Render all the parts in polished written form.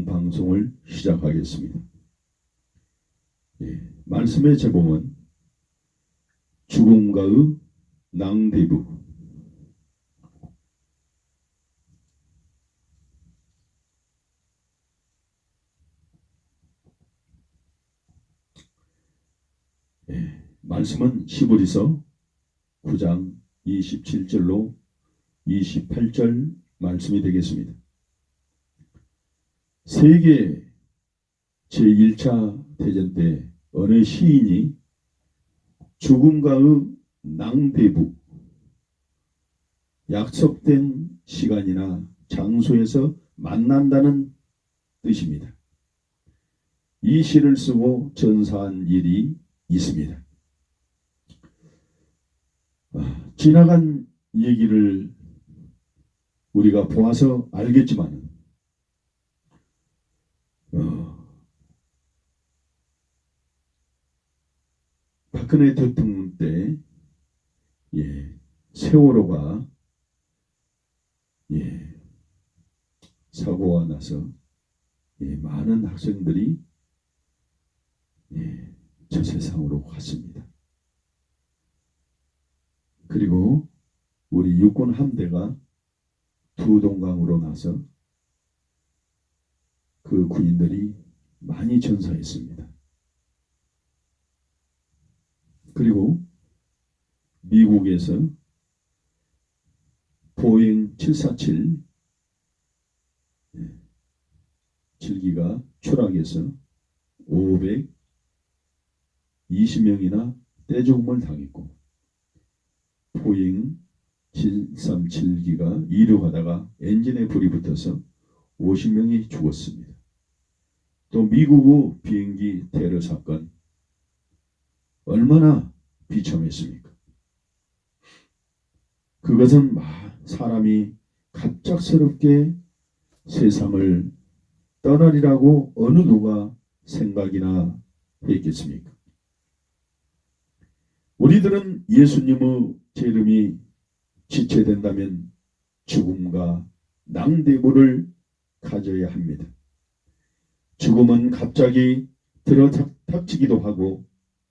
오늘 방송을 시작하겠습니다. 말씀의 제목은 죽음과의 낭대부. 말씀은 히브리서 9장 27절로 28절 말씀이 되겠습니다. 세계 제1차 대전 때 어느 시인이 죽음과의 낭대부, 약속된 시간이나 장소에서 만난다는 뜻입니다. 이 시를 쓰고 전사한 일이 있습니다. 지나간 얘기를 우리가 보아서 알겠지만 박근혜 대통령 때 세월호가 사고가 나서 많은 학생들이 저 세상으로 갔습니다. 그리고 우리 육군 함대가 두동강으로 나서 그 군인들이 많이 전사했습니다. 그리고 미국에서 보잉 747 7기가 추락해서 520명이나 떼죽음을 당했고, 보잉 737기가 이륙하다가 엔진에 불이 붙어서 50명이 죽었습니다. 또 미국의 비행기 테러 사건 얼마나 비참했습니까? 그것은 사람이 갑작스럽게 세상을 떠나리라고 어느 누가 생각이나 했겠습니까? 우리들은 예수님의 재림이 지체된다면 죽음과 낭대부를 가져야 합니다. 죽음은 갑자기 들어닥치기도 하고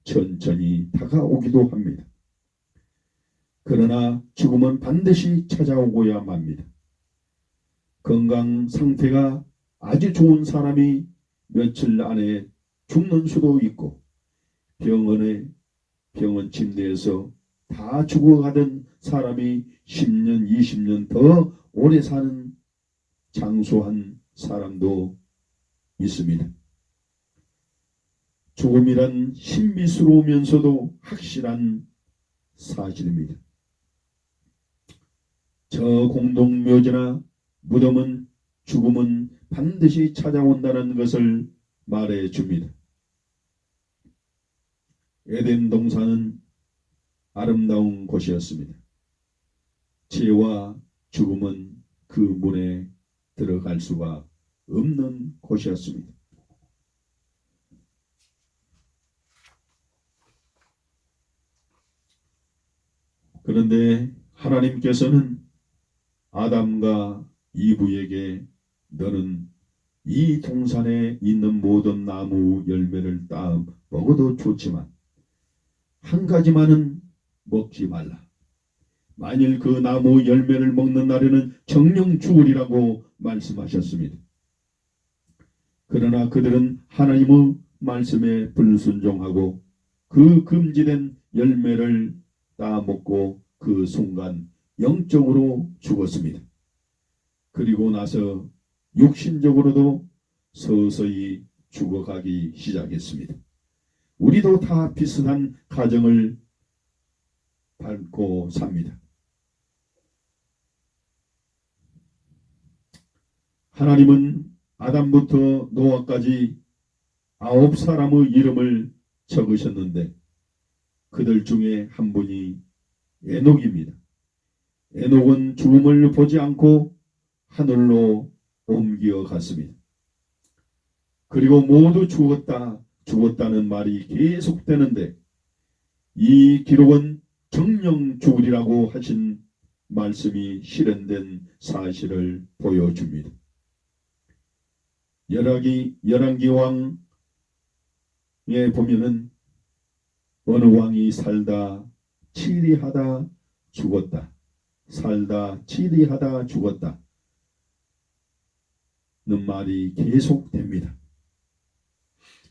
천천히 다가오기도 합니다. 그러나 죽음은 반드시 찾아오고야 맙니다. 건강 상태가 아주 좋은 사람이 며칠 안에 죽는 수도 있고, 병원 침대에서 다 죽어가던 사람이 10년, 20년 더 오래 사는 장수한 사람도 있습니다. 죽음이란 신비스러우면서도 확실한 사실입니다. 저 공동묘지나 무덤은 죽음은 반드시 찾아온다는 것을 말해 줍니다. 에덴 동산은 아름다운 곳이었습니다. 죄와 죽음은 그 문에 들어갈 수가 없는 곳이었습니다. 그런데 하나님께서는 아담과 이브에게 너는 이 동산에 있는 모든 나무 열매를 따 먹어도 좋지만 한 가지만은 먹지 말라. 만일 그 나무 열매를 먹는 날에는 정령 죽으리라고 말씀하셨습니다. 그러나 그들은 하나님의 말씀에 불순종하고 그 금지된 열매를 따먹고 그 순간 영적으로 죽었습니다. 그리고 나서 육신적으로도 서서히 죽어가기 시작했습니다. 우리도 다 비슷한 가정을 밟고 삽니다. 하나님은 아담부터 노아까지 9사람의 이름을 적으셨는데 그들 중에 한 분이 에녹입니다. 에녹은 죽음을 보지 않고 하늘로 옮겨갔습니다. 그리고 모두 죽었다는 말이 계속되는데 이 기록은 정령 죽으리라고 하신 말씀이 실현된 사실을 보여줍니다. 열왕기 왕에 보면은 어느 왕이 살다 치리하다 죽었다. 살다 치리하다 죽었다. 는 말이 계속됩니다.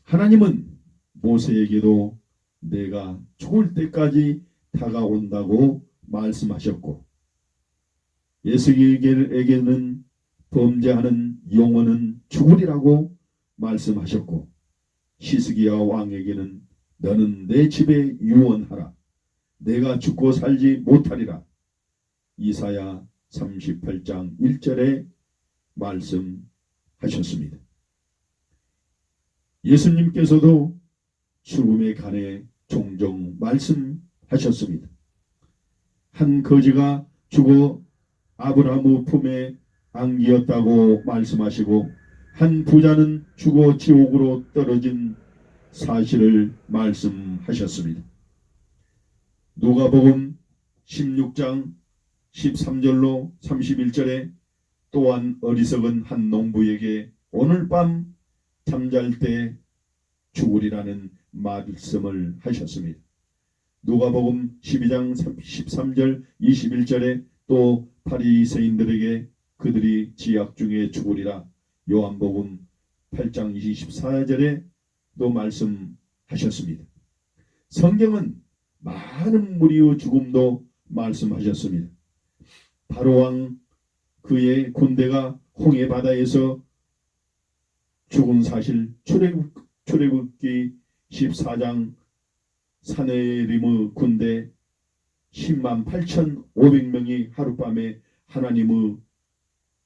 하나님은 모세에게도 내가 죽을 때까지 다가온다고 말씀하셨고, 에스겔에게는 범죄하는 영혼은 죽으리라고 말씀하셨고, 히스기야 왕에게는 너는 내 집에 유언하라. 내가 죽고 살지 못하리라. 이사야 38장 1절에 말씀하셨습니다. 예수님께서도 죽음에 관해 종종 말씀하셨습니다. 한 거지가 죽어 아브라함의 품에 안기었다고 말씀하시고, 한 부자는 죽어 지옥으로 떨어진 사실을 말씀하셨습니다. 누가복음 16장 13절로 31절에 또한 어리석은 한 농부에게 오늘 밤 잠잘 때 죽으리라는 말씀을 하셨습니다. 누가복음 12장 13절 21절에 또 바리새인들에게 그들이 지약 중에 죽으리라. 요한복음 8장 24절에 또 말씀하셨습니다. 성경은 많은 무리의 죽음도 말씀하셨습니다. 바로왕 그의 군대가 홍해 바다에서 죽은 사실, 출애굽기 14장 사네림의 군대 10만 8,500명이 하룻밤에 하나님의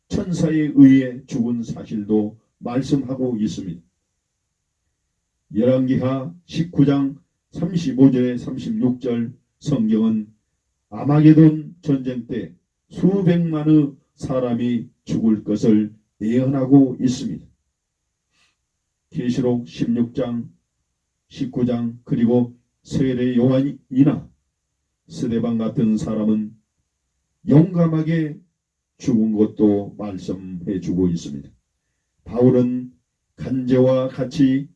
천사에 의해 죽은 사실도 말씀하고 있습니다. 열왕기하 19장 35절에 36절 성경은 아마게돈 전쟁 때 수백만의 사람이 죽을 것을 예언하고 있습니다. 계시록 16장 19장 그리고 세례 요한이나 스데반 같은 사람은 용감하게 죽은 것도 말씀해 주고 있습니다. 바울은 간제와 같이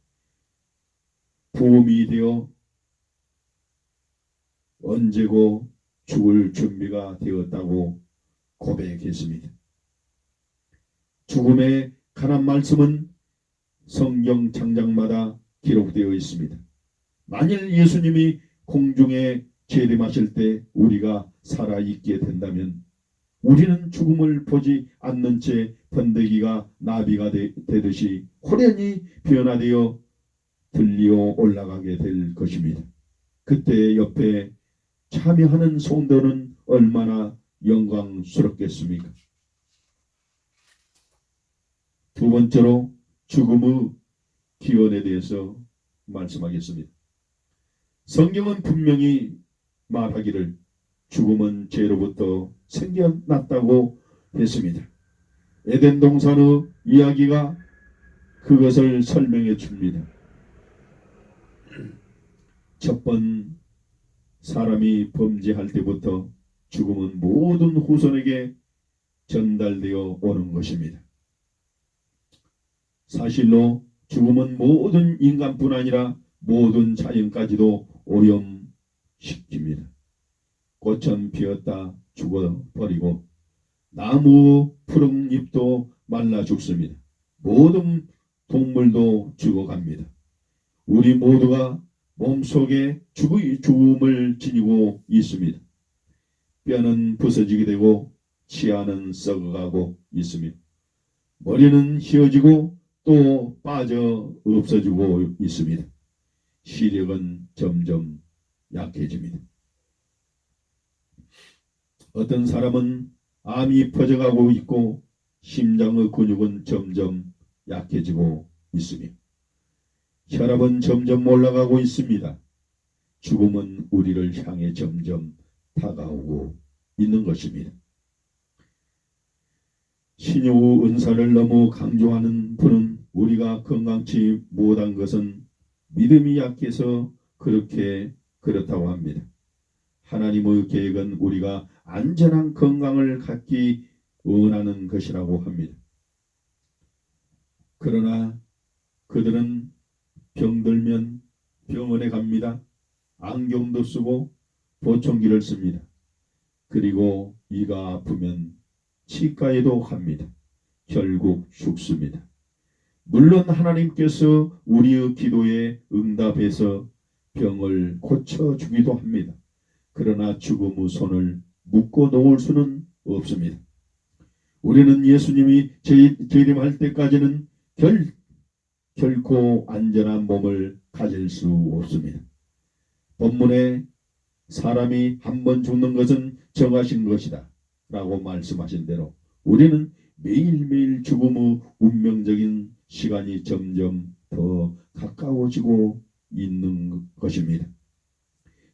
부음이 되어 언제고 죽을 준비가 되었다고 고백했습니다. 죽음에 관한 말씀은 성경 장장마다 기록되어 있습니다. 만일 예수님이 공중에 재림하실 때 우리가 살아있게 된다면 우리는 죽음을 보지 않는 채 번데기가 나비가 되듯이 호련히 변화되어 들리어 올라가게 될 것입니다. 그때 옆에 참여하는 성도는 얼마나 영광스럽겠습니까? 두 번째로 죽음의 기원에 대해서 말씀하겠습니다. 성경은 분명히 말하기를 죽음은 죄로부터 생겨났다고 했습니다. 에덴 동산의 이야기가 그것을 설명해 줍니다. 첫 번 사람이 범죄할 때부터 죽음은 모든 후손에게 전달되어 오는 것입니다. 사실로 죽음은 모든 인간뿐 아니라 모든 자연까지도 오염시킵니다. 꽃은 피었다 죽어버리고 나무 푸른 잎도 말라 죽습니다. 모든 동물도 죽어갑니다. 우리 모두가 몸속에 죽음을 지니고 있습니다. 뼈는 부서지게 되고 치아는 썩어가고 있으며 머리는 휘어지고 또 빠져 없어지고 있습니다. 시력은 점점 약해집니다. 어떤 사람은 암이 퍼져가고 있고 심장의 근육은 점점 약해지고 있으며 혈압은 점점 올라가고 있습니다. 죽음은 우리를 향해 점점 다가오고 있는 것입니다. 신유의 은사를 너무 강조하는 분은 우리가 건강치 못한 것은 믿음이 약해서 그렇다고 합니다. 하나님의 계획은 우리가 안전한 건강을 갖기 원하는 것이라고 합니다. 그러나 그들은 병들면 병원에 갑니다. 안경도 쓰고 보청기를 씁니다. 그리고 이가 아프면 치과에도 갑니다. 결국 죽습니다. 물론 하나님께서 우리의 기도에 응답해서 병을 고쳐주기도 합니다. 그러나 죽음의 손을 묶어 놓을 수는 없습니다. 우리는 예수님이 재림할 때까지는 결코 안전한 몸을 가질 수 없습니다. 본문에 사람이 한 번 죽는 것은 정하신 것이다 라고 말씀하신 대로 우리는 매일매일 죽음의 운명적인 시간이 점점 더 가까워지고 있는 것입니다.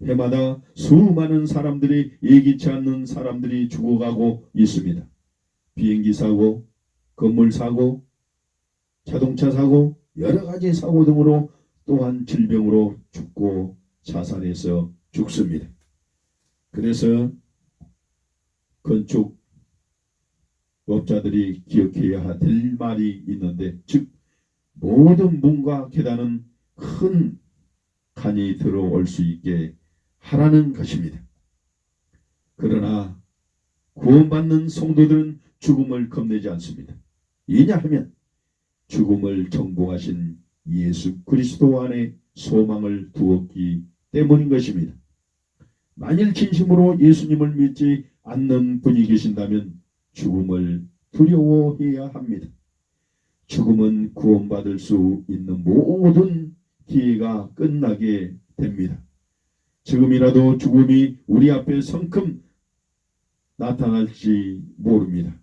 해마다 수많은 사람들이, 예기치 않는 사람들이 죽어가고 있습니다. 비행기 사고, 건물 사고, 자동차 사고, 여러 가지 사고 등으로 또한 질병으로 죽고 자살해서 죽습니다. 그래서 건축업자들이 기억해야 될 말이 있는데, 즉 모든 문과 계단은 큰 칸이 들어올 수 있게 하라는 것입니다. 그러나 구원받는 성도들은 죽음을 겁내지 않습니다. 왜냐하면 죽음을 정복하신 예수 그리스도 안에 소망을 두었기 때문인 것입니다. 만일 진심으로 예수님을 믿지 않는 분이 계신다면 죽음을 두려워해야 합니다. 죽음은 구원받을 수 있는 모든 기회가 끝나게 됩니다. 지금이라도 죽음이 우리 앞에 성큼 나타날지 모릅니다.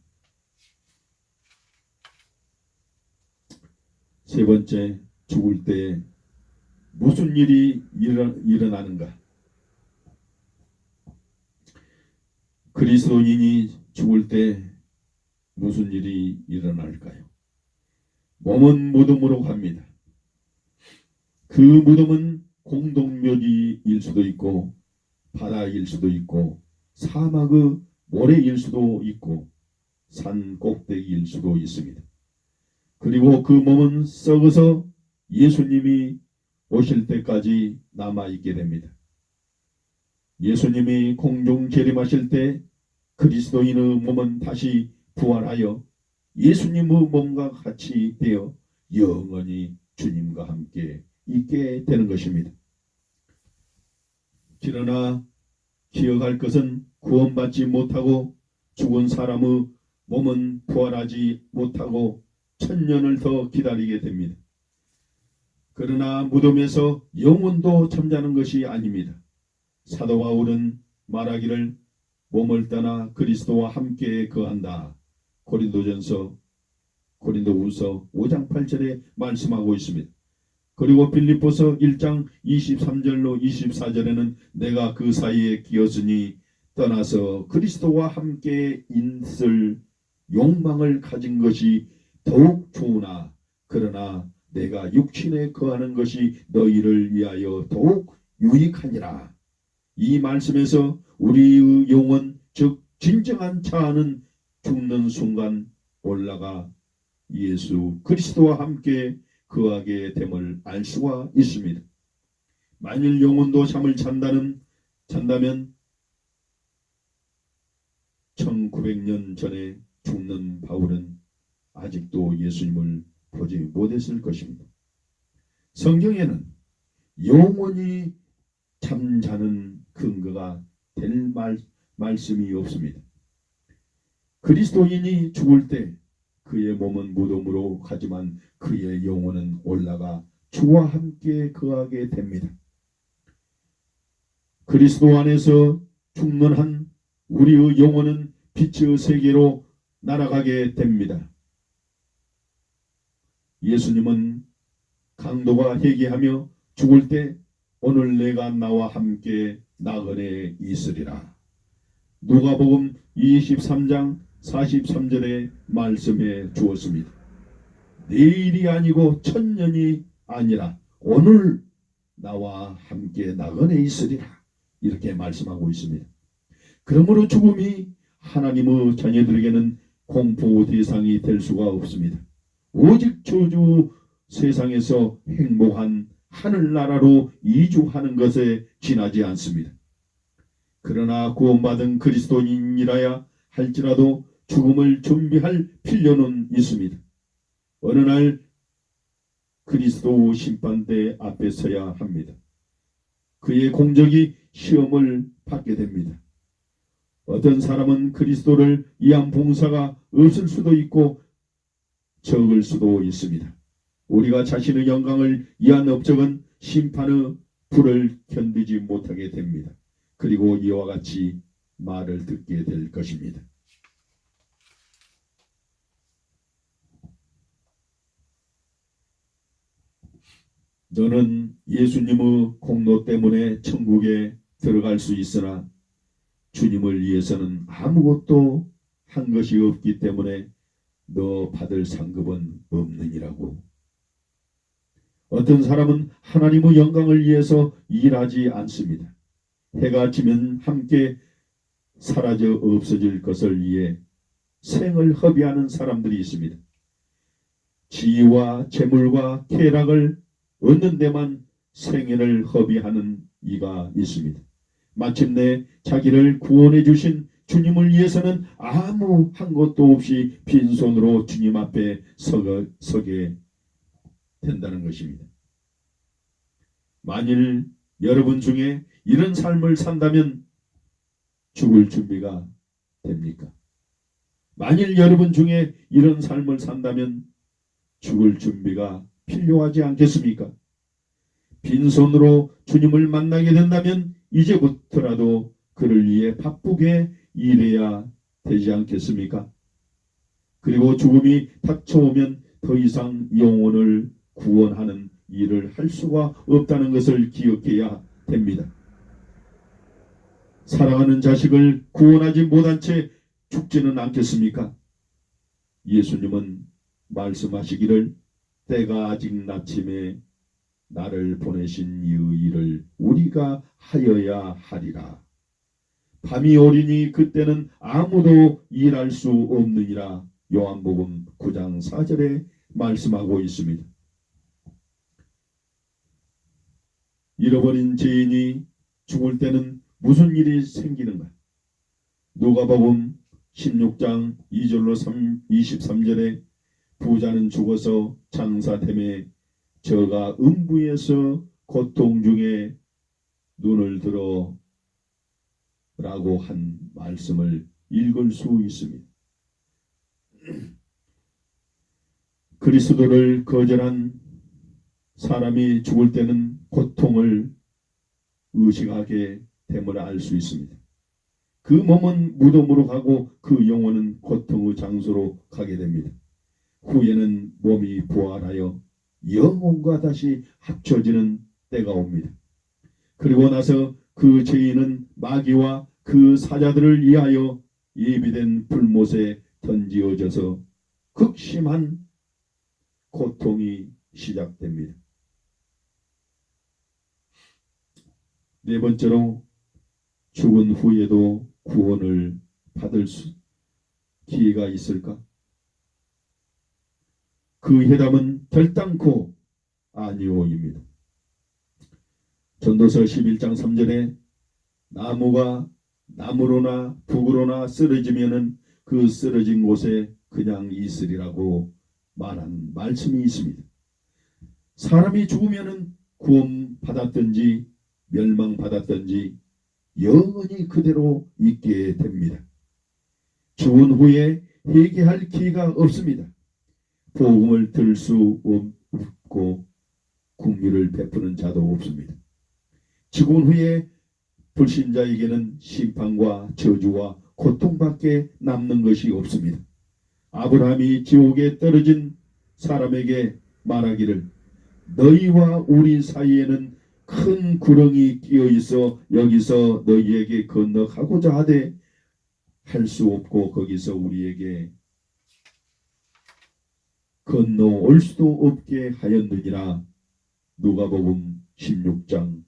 세 번째, 죽을 때 무슨 일이 일어나는가? 그리스도인이 죽을 때 무슨 일이 일어날까요? 몸은 무덤으로 갑니다. 그 무덤은 공동묘지일 수도 있고 바다일 수도 있고 사막의 모래일 수도 있고 산 꼭대기일 수도 있습니다. 그리고 그 몸은 썩어서 예수님이 오실 때까지 남아있게 됩니다. 예수님이 공중 재림하실 때 그리스도인의 몸은 다시 부활하여 예수님의 몸과 같이 되어 영원히 주님과 함께 있게 되는 것입니다. 그러나 기억할 것은 구원받지 못하고 죽은 사람의 몸은 부활하지 못하고 천년을 더 기다리게 됩니다. 그러나 무덤에서 영혼도 잠자는 것이 아닙니다. 사도 바울은 말하기를 몸을 떠나 그리스도와 함께 거한다. 고린도후서 5장 8절에 말씀하고 있습니다. 그리고 빌립보서 1장 23절로 24절에는 내가 그 사이에 끼었으니 떠나서 그리스도와 함께 있을 욕망을 가진 것이 더욱 좋으나 그러나 내가 육신에 거하는 것이 너희를 위하여 더욱 유익하니라. 이 말씀에서 우리의 영혼, 즉 진정한 자아는 죽는 순간 올라가 예수 그리스도와 함께 거하게 됨을 알 수가 있습니다. 만일 영혼도 잠을 잔다면 1900년 전에 죽는 바울은 아직도 예수님을 보지 못했을 것입니다. 성경에는 영원히 잠자는 근거가 될 말씀이 없습니다. 그리스도인이 죽을 때 그의 몸은 무덤으로 가지만 그의 영혼은 올라가 주와 함께 거하게 됩니다. 그리스도 안에서 죽는 한 우리의 영혼은 빛의 세계로 날아가게 됩니다. 예수님은 강도가 회개하며 죽을 때 오늘 내가 나와 함께 나그네 있으리라. 누가복음 23장 43절에 말씀해 주었습니다. 내일이 아니고 천년이 아니라 오늘 나와 함께 나그네 있으리라. 이렇게 말씀하고 있습니다. 그러므로 죽음이 하나님의 자녀들에게는 공포 대상이 될 수가 없습니다. 오직 저주 세상에서 행복한 하늘나라로 이주하는 것에 지나지 않습니다. 그러나 구원받은 그리스도인이라야 할지라도 죽음을 준비할 필요는 있습니다. 어느 날 그리스도 심판대 앞에 서야 합니다. 그의 공적이 시험을 받게 됩니다. 어떤 사람은 그리스도를 위한 봉사가 없을 수도 있고 적을 수도 있습니다. 우리가 자신의 영광을 위한 업적은 심판의 불을 견디지 못하게 됩니다. 그리고 이와 같이 말을 듣게 될 것입니다. 너는 예수님의 공로 때문에 천국에 들어갈 수 있으나 주님을 위해서는 아무것도 한 것이 없기 때문에 너 받을 상급은 없느니라고. 어떤 사람은 하나님의 영광을 위해서 일하지 않습니다. 해가 지면 함께 사라져 없어질 것을 위해 생을 허비하는 사람들이 있습니다. 지위와 재물과 쾌락을 얻는 데만 생애를 허비하는 이가 있습니다. 마침내 자기를 구원해 주신 주님을 위해서는 아무 한 것도 없이 빈손으로 주님 앞에 서게 된다는 것입니다. 만일 여러분 중에 이런 삶을 산다면 죽을 준비가 됩니까? 만일 여러분 중에 이런 삶을 산다면 죽을 준비가 필요하지 않겠습니까? 빈손으로 주님을 만나게 된다면 이제부터라도 그를 위해 바쁘게 일해야 되지 않겠습니까? 그리고 죽음이 닥쳐오면 더 이상 영혼을 구원하는 일을 할 수가 없다는 것을 기억해야 됩니다. 사랑하는 자식을 구원하지 못한 채 죽지는 않겠습니까? 예수님은 말씀하시기를 때가 아직 낮침에 나를 보내신 이의 일을 우리가 하여야 하리라. 밤이 오리니 그때는 아무도 일할 수 없느니라. 요한복음 9장 4절에 말씀하고 있습니다. 잃어버린 죄인이 죽을 때는 무슨 일이 생기는가? 누가복음 16장 2절로 23절에 부자는 죽어서 장사됨에 저가 음부에서 고통 중에 눈을 들어 라고 한 말씀을 읽을 수 있습니다. 그리스도를 거절한 사람이 죽을 때는 고통을 의식하게 됨을 알 수 있습니다. 그 몸은 무덤으로 가고 그 영혼은 고통의 장소로 가게 됩니다. 후에는 몸이 부활하여 영혼과 다시 합쳐지는 때가 옵니다. 그리고 나서 그 죄인은 마귀와 그 사자들을 위하여 예비된 불못에 던지어져서 극심한 고통이 시작됩니다. 네 번째로 죽은 후에도 구원을 받을 기회가 있을까? 그 해답은 결단코 아니오입니다. 전도서 11장 3절에 나무가 나무로나 북으로나 쓰러지면은 그 쓰러진 곳에 그냥 있으리라고 말한 말씀이 있습니다. 사람이 죽으면은 구원 받았든지 멸망받았든지 영원히 그대로 있게 됩니다. 죽은 후에 회개할 기회가 없습니다. 복음을 들을 수 없고 긍휼을 베푸는 자도 없습니다. 죽은 후에 불신자에게는 심판과 저주와 고통밖에 남는 것이 없습니다. 아브라함이 지옥에 떨어진 사람에게 말하기를 너희와 우리 사이에는 큰 구렁이 끼어 있어 여기서 너희에게 건너가고자 하되 할 수 없고 거기서 우리에게 건너올 수도 없게 하였느니라. 누가복음 16장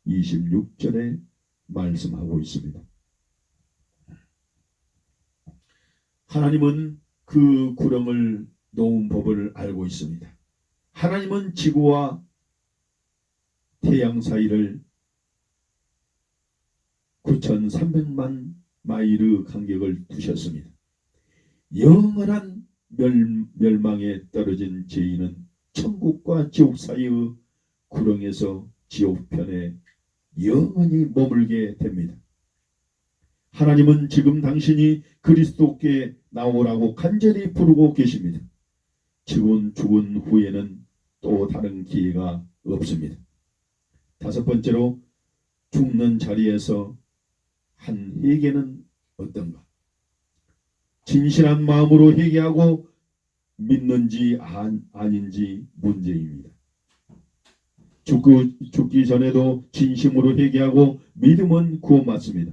26절에 말씀하고 있습니다. 하나님은 그 구렁을 놓은 법을 알고 있습니다. 하나님은 지구와 태양 사이를 9,300만 마일의 간격을 두셨습니다. 영원한 멸망에 떨어진 죄인은 천국과 지옥 사이의 구렁에서 지옥편에 영원히 머물게 됩니다. 하나님은 지금 당신이 그리스도께 나오라고 간절히 부르고 계십니다. 죽은 후에는 또 다른 기회가 없습니다. 다섯 번째로, 죽는 자리에서 한 회개는 어떤가? 진실한 마음으로 회개하고 믿는지 아닌지 문제입니다. 죽기 전에도 진심으로 회개하고 믿음은 구원받습니다.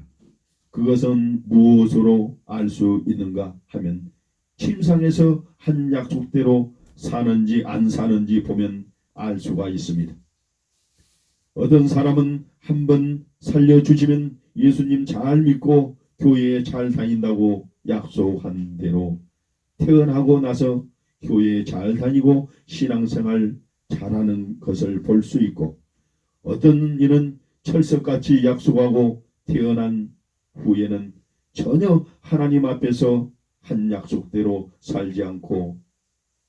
그것은 무엇으로 알 수 있는가 하면 침상에서 한 약속대로 사는지 안 사는지 보면 알 수가 있습니다. 어떤 사람은 한번 살려주시면 예수님 잘 믿고 교회에 잘 다닌다고 약속한 대로 태어나고 나서 교회에 잘 다니고 신앙생활 잘하는 것을 볼 수 있고, 어떤 이는 철석같이 약속하고 태어난 후에는 전혀 하나님 앞에서 한 약속대로 살지 않고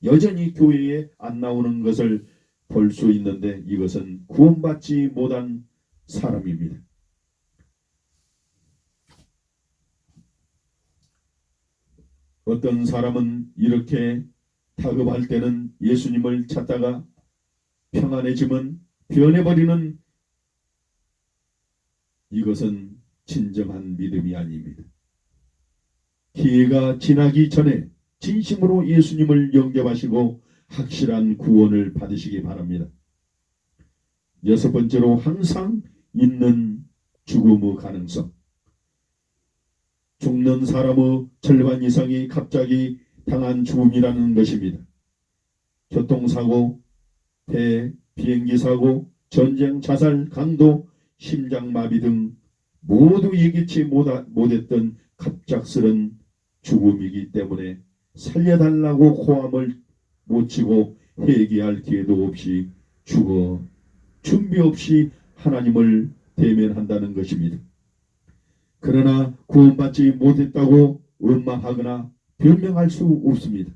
여전히 교회에 안 나오는 것을 볼 수 있는데, 이것은 구원받지 못한 사람입니다. 어떤 사람은 이렇게 다급할 때는 예수님을 찾다가 평안해지면 변해버리는, 이것은 진정한 믿음이 아닙니다. 기회가 지나기 전에 진심으로 예수님을 영접하시고 확실한 구원을 받으시기 바랍니다. 여섯 번째로, 항상 있는 죽음의 가능성. 죽는 사람의 절반 이상이 갑자기 당한 죽음이라는 것입니다. 교통사고, 비행기 사고, 전쟁, 자살, 강도, 심장마비 등 모두 예기치 못했던 갑작스런 죽음이기 때문에 살려달라고 고함을 못 치고 회개할 기회도 없이 죽어 준비 없이 하나님을 대면한다는 것입니다. 그러나 구원받지 못했다고 원망하거나 변명할 수 없습니다.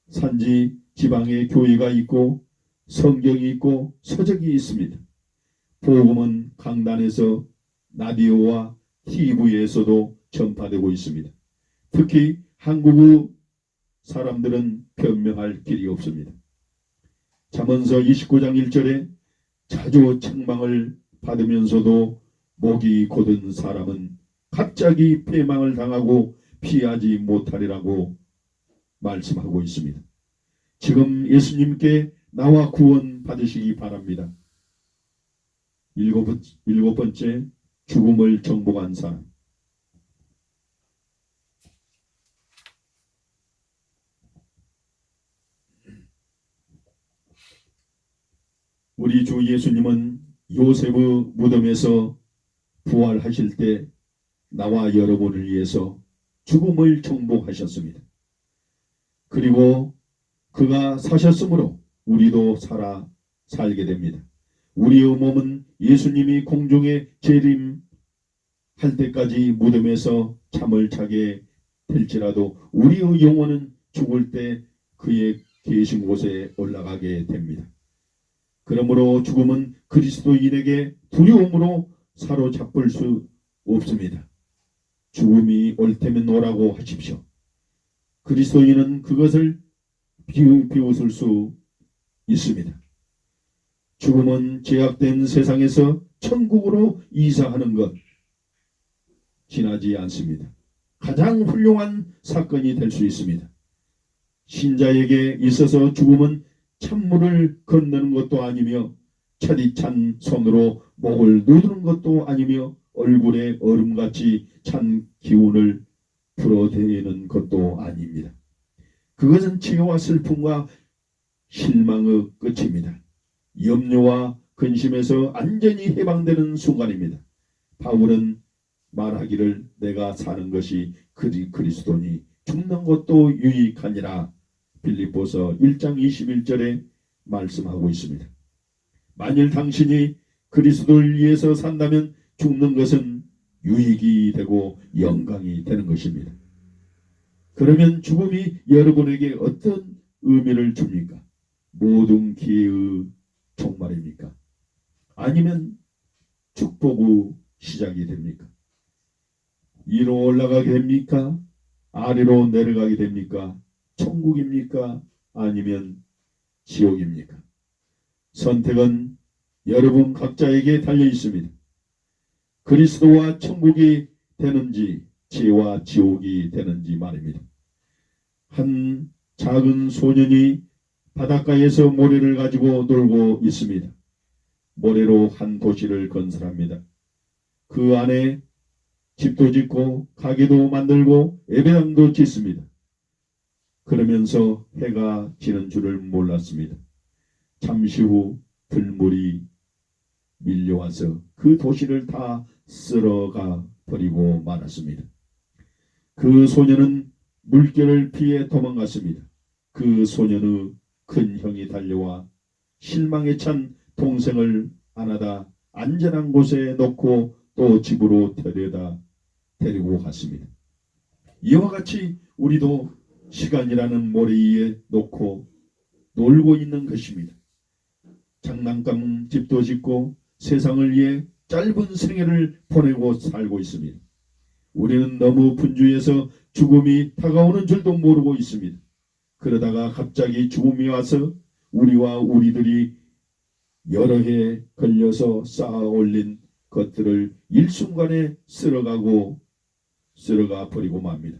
산지 지방에 교회가 있고 성경이 있고 서적이 있습니다. 복음은 강단에서 라디오와 TV에서도 전파되고 있습니다. 특히 한국의 사람들은 변명할 길이 없습니다. 잠언서 29장 1절에 자주 책망을 받으면서도 목이 곧은 사람은 갑자기 패망을 당하고 피하지 못하리라고 말씀하고 있습니다. 지금 예수님께 나와 구원 받으시기 바랍니다. 일곱 번째, 죽음을 정복한 사람. 우리 주 예수님은 요셉의 무덤에서 부활하실 때 나와 여러분을 위해서 죽음을 정복하셨습니다. 그리고 그가 사셨으므로 우리도 살게 됩니다. 우리의 몸은 예수님이 공중에 재림할 때까지 무덤에서 잠을 자게 될지라도 우리의 영혼은 죽을 때 그의 계신 곳에 올라가게 됩니다. 그러므로 죽음은 그리스도인에게 두려움으로 사로잡을 수 없습니다. 죽음이 올 테면 오라고 하십시오. 그리스도인은 그것을 비웃을 수 있습니다. 죽음은 제약된 세상에서 천국으로 이사하는 것 지나지 않습니다. 가장 훌륭한 사건이 될 수 있습니다. 신자에게 있어서 죽음은 찬물을 건너는 것도 아니며 차디찬 손으로 목을 누르는 것도 아니며 얼굴에 얼음같이 찬 기운을 불어대는 것도 아닙니다. 그것은 치유와 슬픔과 실망의 끝입니다. 염려와 근심에서 완전히 해방되는 순간입니다. 바울은 말하기를 내가 사는 것이 그리스도니 죽는 것도 유익하니라. 빌립보서 1장 21절에 말씀하고 있습니다. 만일 당신이 그리스도를 위해서 산다면 죽는 것은 유익이 되고 영광이 되는 것입니다. 그러면 죽음이 여러분에게 어떤 의미를 줍니까? 모든 기회의 종말입니까? 아니면 축복의 시작이 됩니까? 위로 올라가게 됩니까? 아래로 내려가게 됩니까? 천국입니까? 아니면 지옥입니까? 선택은 여러분 각자에게 달려 있습니다. 그리스도와 천국이 되는지 지혜와 지옥이 되는지 말입니다. 한 작은 소년이 바닷가에서 모래를 가지고 놀고 있습니다. 모래로 한 도시를 건설합니다. 그 안에 집도 짓고 가게도 만들고 예배당도 짓습니다. 그러면서 해가 지는 줄을 몰랐습니다. 잠시 후 들물이 밀려와서 그 도시를 다 쓸어가 버리고 말았습니다. 그 소년은 물결을 피해 도망갔습니다. 그 소년의 큰 형이 달려와 실망에 찬 동생을 안아다 안전한 곳에 놓고 또 집으로 데리고 갔습니다. 이와 같이 우리도 시간이라는 모래 위에 놓고 놀고 있는 것입니다. 장난감 집도 짓고 세상을 위해 짧은 생애를 보내고 살고 있습니다. 우리는 너무 분주해서 죽음이 다가오는 줄도 모르고 있습니다. 그러다가 갑자기 죽음이 와서 우리와 우리들이 여러 해 걸려서 쌓아 올린 것들을 일순간에 쓸어가 버리고 맙니다.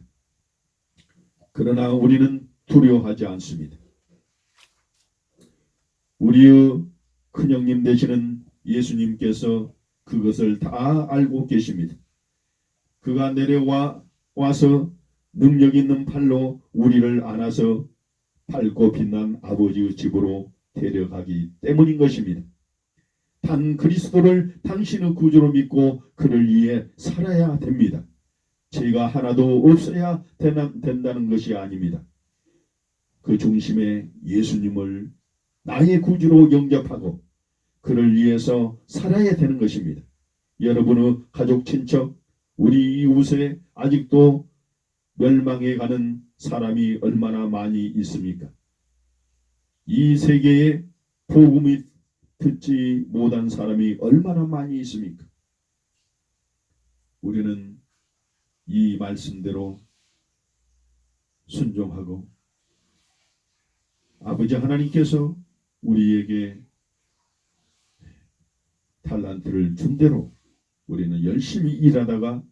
그러나 우리는 두려워하지 않습니다. 우리의 큰형님 되시는 예수님께서 그것을 다 알고 계십니다. 그가 내려와서 능력 있는 팔로 우리를 안아서 밝고 빛난 아버지의 집으로 데려가기 때문인 것입니다. 단 그리스도를 당신의 구주로 믿고 그를 위해 살아야 됩니다. 죄가 하나도 없어야 된다는 것이 아닙니다. 그 중심에 예수님을 나의 구주로 영접하고 그를 위해서 살아야 되는 것입니다. 여러분의 가족, 친척, 우리 이웃에 아직도 멸망해 가는 사람이 얼마나 많이 있습니까? 이 세계에 복음이 듣지 못한 사람이 얼마나 많이 있습니까? 우리는 이 말씀대로 순종하고 아버지 하나님께서 우리에게 달란트를 준 대로 우리는 열심히 일하다가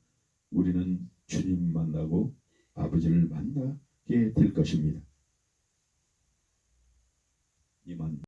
우리는 주님 만나고 아버지를 만나게 될 것입니다. 이만